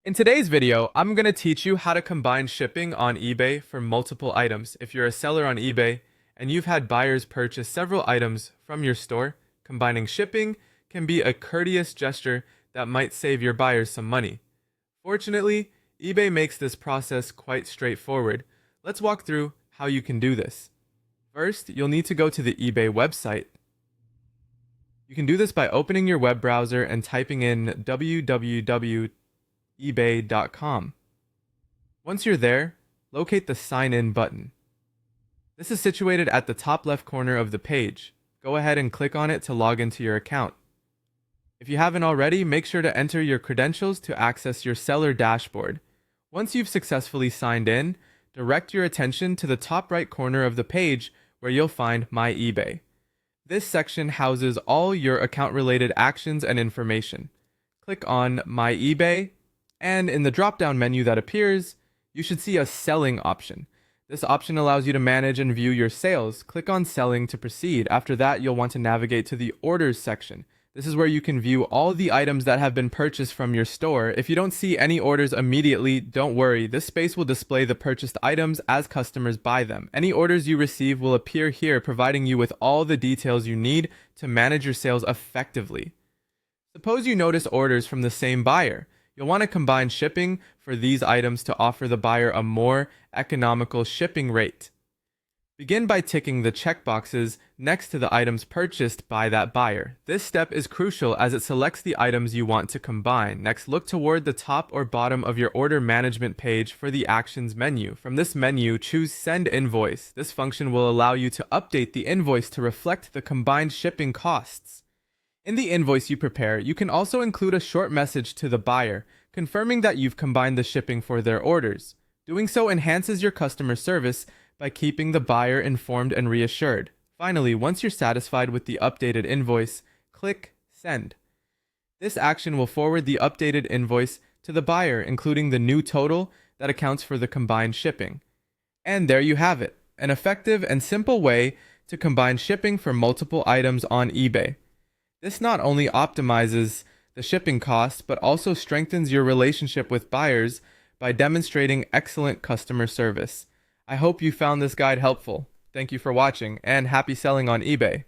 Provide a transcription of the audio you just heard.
In today's video, I'm going to teach you how to combine shipping on eBay for multiple items. If you're a seller on eBay and you've had buyers purchase several items from your store, combining shipping can be a courteous gesture that might save your buyers some money. Fortunately, eBay makes this process quite straightforward. Let's walk through how you can do this. First, you'll need to go to the eBay website. You can do this by opening your web browser and typing in www.ebay.com. Once you're there, locate the Sign In button. This is situated at the top left corner of the page. Go ahead and click on it to log into your account. If you haven't already, make sure to enter your credentials to access your seller dashboard. Once you've successfully signed in, direct your attention to the top right corner of the page where you'll find My eBay. This section houses all your account-related actions and information. Click on My eBay, and in the drop-down menu that appears, you should see a Selling option. This option allows you to manage and view your sales. Click on Selling to proceed. After that, you'll want to navigate to the Orders section. This is where you can view all the items that have been purchased from your store. If you don't see any orders immediately, don't worry. This space will display the purchased items as customers buy them. Any orders you receive will appear here, providing you with all the details you need to manage your sales effectively. Suppose you notice orders from the same buyer. You'll want to combine shipping for these items to offer the buyer a more economical shipping rate. Begin by ticking the checkboxes next to the items purchased by that buyer. This step is crucial as it selects the items you want to combine. Next, look toward the top or bottom of your order management page for the Actions menu. From this menu, choose Send Invoice. This function will allow you to update the invoice to reflect the combined shipping costs. In the invoice you prepare, you can also include a short message to the buyer, confirming that you've combined the shipping for their orders. Doing so enhances your customer service by keeping the buyer informed and reassured. Finally, once you're satisfied with the updated invoice, click Send. This action will forward the updated invoice to the buyer, including the new total that accounts for the combined shipping. And there you have it, an effective and simple way to combine shipping for multiple items on eBay. This not only optimizes the shipping cost, but also strengthens your relationship with buyers by demonstrating excellent customer service. I hope you found this guide helpful. Thank you for watching, and happy selling on eBay.